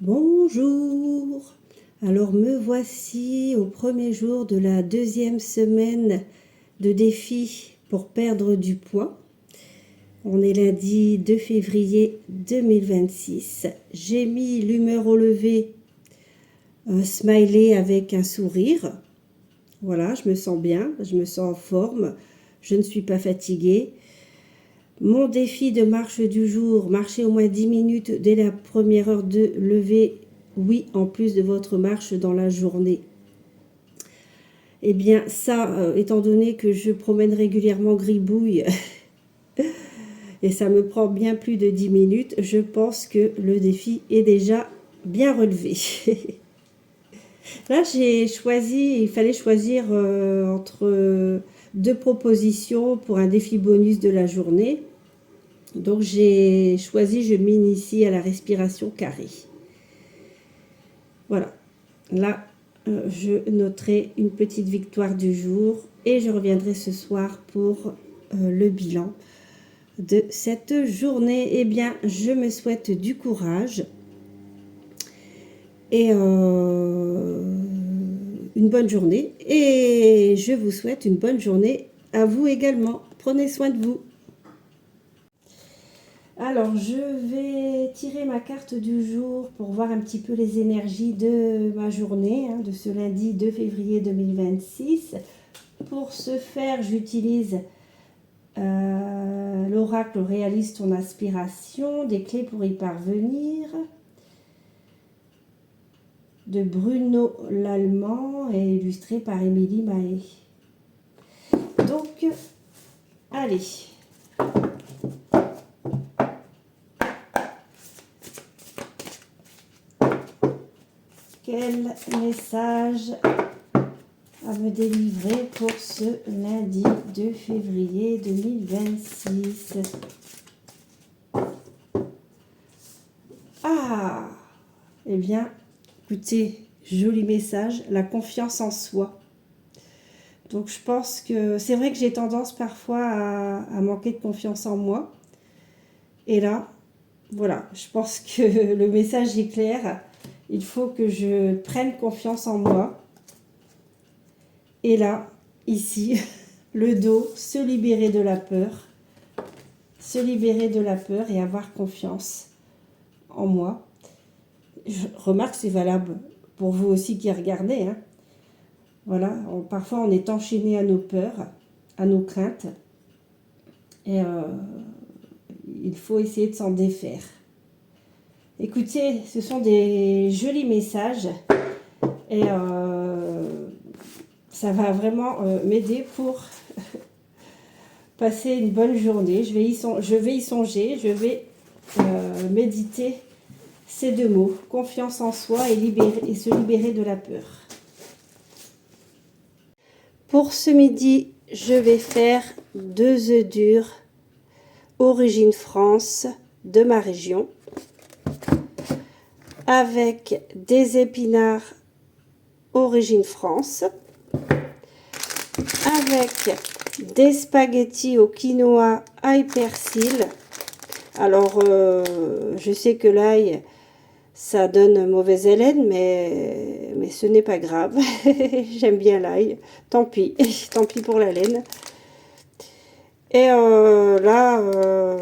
Bonjour. Alors me voici au premier jour de la deuxième semaine de défi pour perdre du poids. On est lundi 2 février 2026. J'ai mis l'humeur au lever, un smiley avec un sourire. Voilà, je me sens bien, je me sens en forme, je ne suis pas fatiguée. Mon défi de marche du jour, marcher au moins 10 minutes dès la première heure de lever, oui, en plus de votre marche dans la journée. Eh bien, ça, étant donné que je promène régulièrement Gribouille, et ça me prend bien plus de 10 minutes, je pense que le défi est déjà bien relevé. Là, il fallait choisir entre deux propositions pour un défi bonus de la journée. Donc j'ai choisi, je m'initie à la respiration carrée. Voilà. Là, je noterai une petite victoire du jour et je reviendrai ce soir pour le bilan de cette journée. Eh bien, je me souhaite du courage et une bonne journée. Et je vous souhaite une bonne journée à vous également. Prenez soin de vous. Alors, je vais tirer ma carte du jour pour voir un petit peu les énergies de ma journée, de ce lundi 2 février 2026. Pour ce faire, j'utilise l'oracle réalise ton aspiration, des clés pour y parvenir, de Bruno Lallemand et illustré par Émilie Mahé. Donc, allez. Quel message à me délivrer pour ce lundi 2 février 2026? Ah, eh bien, écoutez, joli message, la confiance en soi. Donc je pense que c'est vrai que j'ai tendance parfois à manquer de confiance en moi. Et là, voilà, je pense que le message est clair. Il faut que je prenne confiance en moi. Et là, ici, le dos, se libérer de la peur. Se libérer de la peur et avoir confiance en moi. Je remarque, c'est valable pour vous aussi qui regardez. Voilà, parfois on est enchaîné à nos peurs, à nos craintes. Et il faut essayer de s'en défaire. Écoutez, ce sont des jolis messages et ça va vraiment m'aider pour passer une bonne journée. Je vais y songer, je vais méditer ces deux mots, confiance en soi et se libérer de la peur. Pour ce midi, je vais faire 2 œufs durs, origine France, de ma région, avec des épinards origine France, avec des spaghettis au quinoa, ail persil. Alors, je sais que l'ail, ça donne mauvaise haleine, mais ce n'est pas grave. J'aime bien l'ail. Tant pis, tant pis pour la laine. Et là,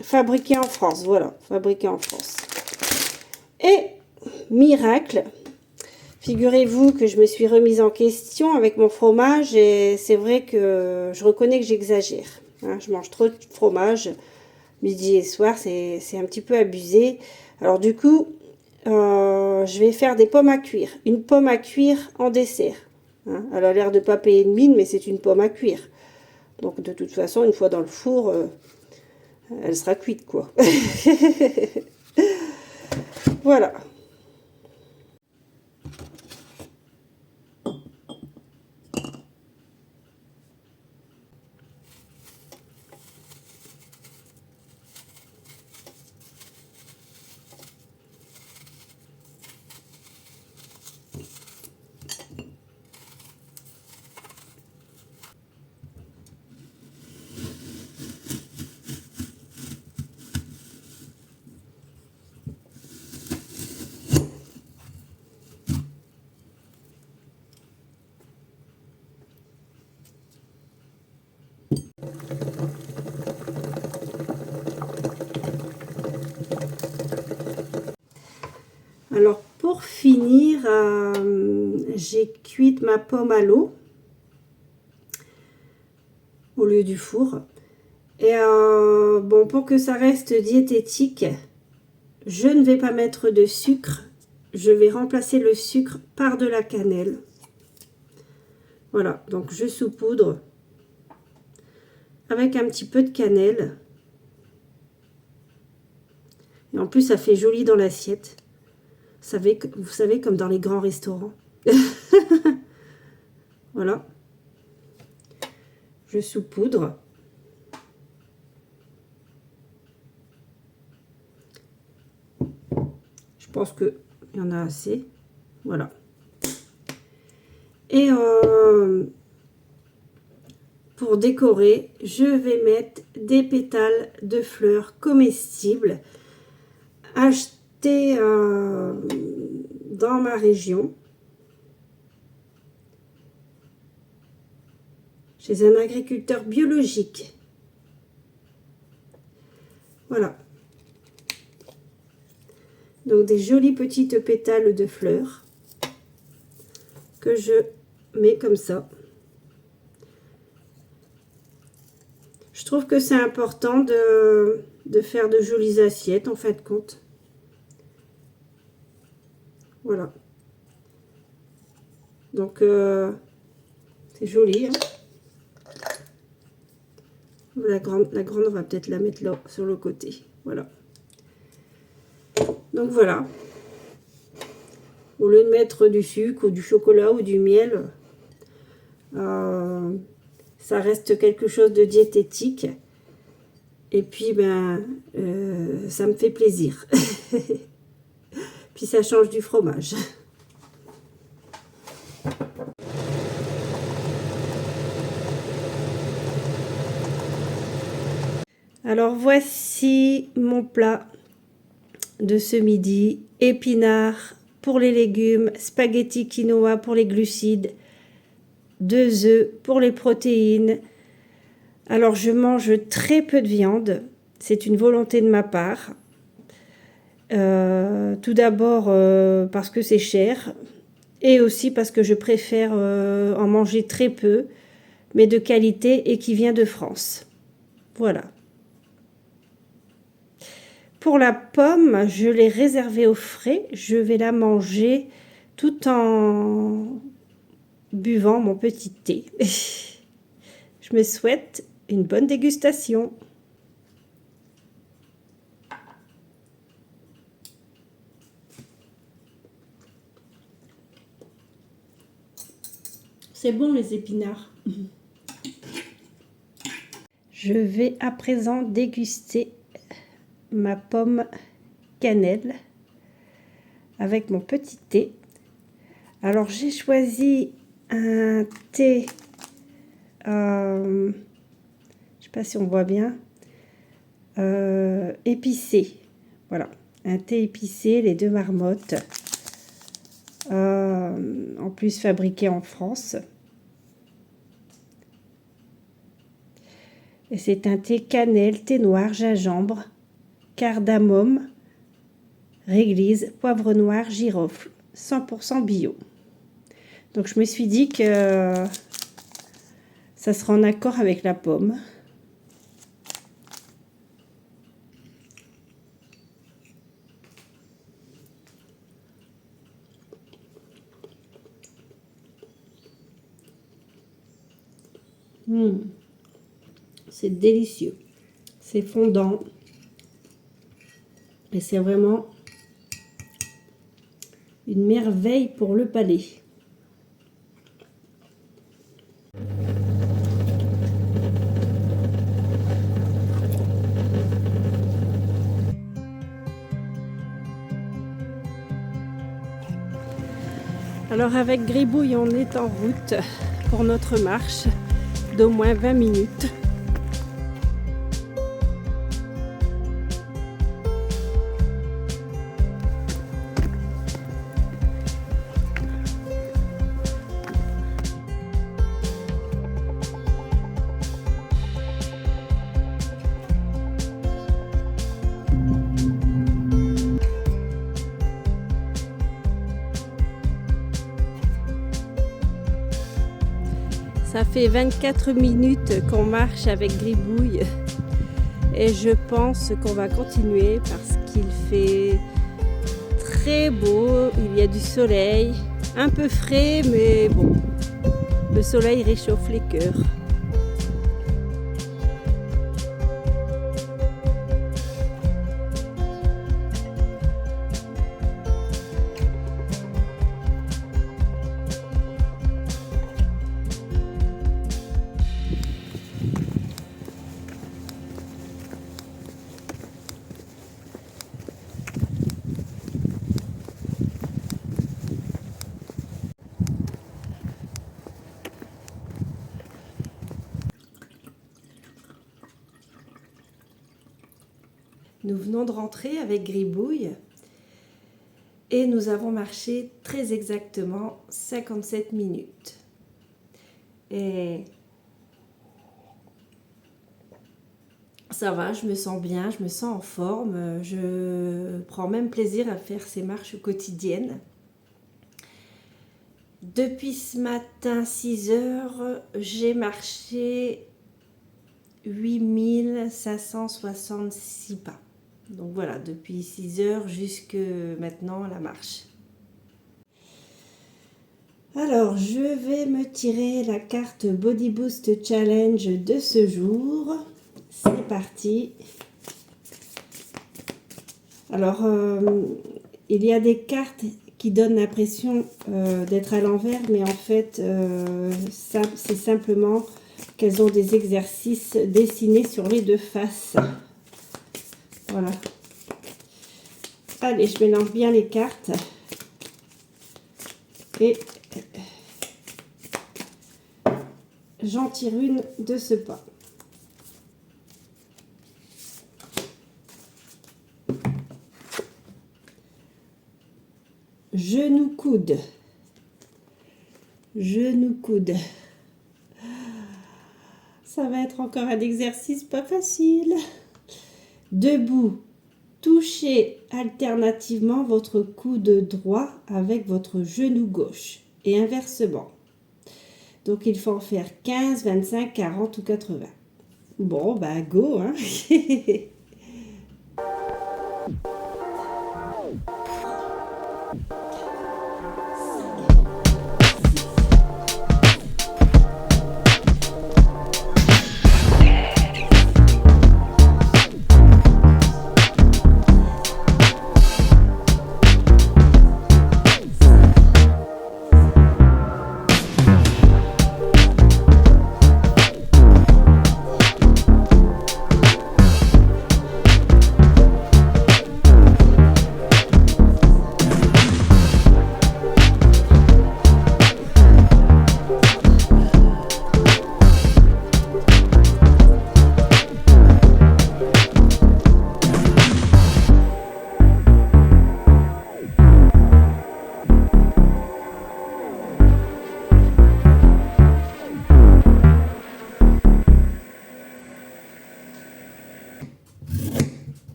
fabriqué en France, voilà, fabriqué en France. Et miracle, figurez-vous que je me suis remise en question avec mon fromage et c'est vrai que je reconnais que j'exagère. Je mange trop de fromage, midi et soir, c'est un petit peu abusé. Alors du coup, je vais faire des pommes à cuire. Une pomme à cuire en dessert. Elle a l'air de pas payer de mine, mais c'est une pomme à cuire. Donc de toute façon, une fois dans le four, elle sera cuite, quoi. Voilà. Alors pour finir, j'ai cuit ma pomme à l'eau au lieu du four. Et bon, pour que ça reste diététique, je ne vais pas mettre de sucre. Je vais remplacer le sucre par de la cannelle. Voilà, donc je saupoudre avec un petit peu de cannelle. Et en plus, ça fait joli dans l'assiette. Vous savez, comme dans les grands restaurants. Voilà. Je saupoudre. Je pense qu'il y en a assez. Voilà. Et pour décorer, je vais mettre des pétales de fleurs comestibles achetés dans ma région, chez un agriculteur biologique. Voilà. Donc des jolis petites pétales de fleurs que je mets comme ça. Je trouve que c'est important de faire de jolies assiettes en fin de compte. Voilà. Donc c'est joli. Hein. La grande, on va peut-être la mettre là sur le côté. Voilà. Donc voilà. Au lieu de mettre du sucre ou du chocolat ou du miel, ça reste quelque chose de diététique. Et puis, ben, ça me fait plaisir. Puis ça change du fromage. Alors voici mon plat de ce midi. Épinards pour les légumes, spaghetti quinoa pour les glucides, 2 œufs pour les protéines. Alors je mange très peu de viande, c'est une volonté de ma part. Tout d'abord parce que c'est cher et aussi parce que je préfère en manger très peu, mais de qualité et qui vient de France. Voilà. Pour la pomme, je l'ai réservée au frais. Je vais la manger tout en buvant mon petit thé. Je me souhaite une bonne dégustation. C'est bon les épinards. Je vais à présent déguster ma pomme cannelle avec mon petit thé. Alors j'ai choisi un thé, je sais pas si on voit bien, épicé. Voilà, un thé épicé, les 2 marmottes, en plus fabriqué en France. Et c'est un thé cannelle, thé noir, gingembre, cardamome, réglisse, poivre noir, girofle, 100% bio. Donc je me suis dit que ça sera en accord avec la pomme. C'est délicieux, c'est fondant. Et c'est vraiment une merveille pour le palais. Alors avec Gribouille, on est en route pour notre marche d'au moins 20 minutes. Ça fait 24 minutes qu'on marche avec Gribouille et je pense qu'on va continuer parce qu'il fait très beau, il y a du soleil, un peu frais mais bon, le soleil réchauffe les cœurs. Nous venons de rentrer avec Gribouille et nous avons marché très exactement 57 minutes. Et ça va, je me sens bien, je me sens en forme, je prends même plaisir à faire ces marches quotidiennes. Depuis ce matin 6 heures, j'ai marché 8566 pas. Donc voilà, depuis 6 heures jusque maintenant la marche. Alors, je vais me tirer la carte Body Boost Challenge de ce jour. C'est parti. Alors, il y a des cartes qui donnent l'impression d'être à l'envers, mais en fait, c'est simplement qu'elles ont des exercices dessinés sur les deux faces. Voilà. Allez, je mélange bien les cartes. Et j'en tire une de ce pas. Genou coude. Genou coude. Ça va être encore un exercice pas facile. Debout, touchez alternativement votre coude droit avec votre genou gauche et inversement. Donc il faut en faire 15, 25, 40 ou 80. Bon, bah go, hein.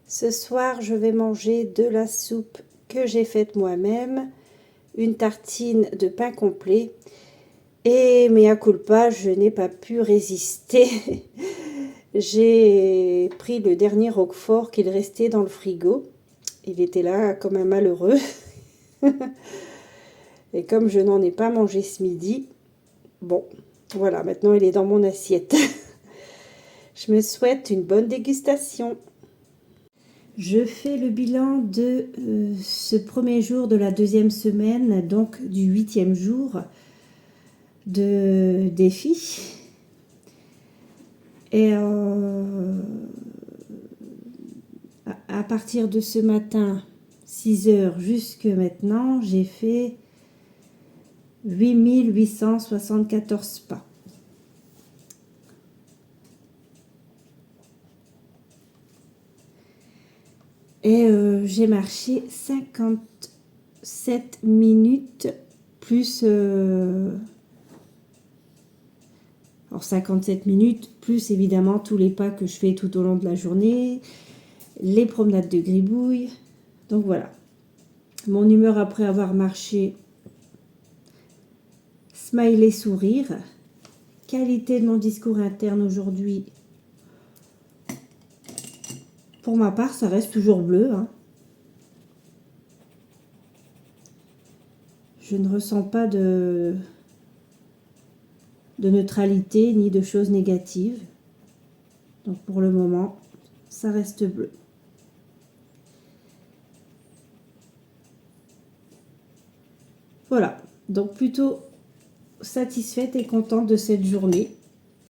Ce soir, je vais manger de la soupe que j'ai faite moi-même, une tartine de pain complet et mea culpa, je n'ai pas pu résister. J'ai pris le dernier roquefort qu'il restait dans le frigo. Il était là comme un malheureux. Et comme je n'en ai pas mangé ce midi, bon, voilà, maintenant il est dans mon assiette. Je me souhaite une bonne dégustation. Je fais le bilan de ce premier jour de la deuxième semaine, donc du 8e jour de défi. Et à partir de ce matin, 6 heures jusque maintenant, j'ai fait 8874 pas. Et j'ai marché 57 minutes plus... alors 57 minutes plus évidemment tous les pas que je fais tout au long de la journée, les promenades de gribouille. Donc voilà. Mon humeur après avoir marché, smiley sourire. Qualité de mon discours interne aujourd'hui. Pour ma part, ça reste toujours bleu, hein. Je ne ressens pas de neutralité ni de choses négatives. Donc pour le moment, ça reste bleu. Voilà, donc plutôt satisfaite et contente de cette journée.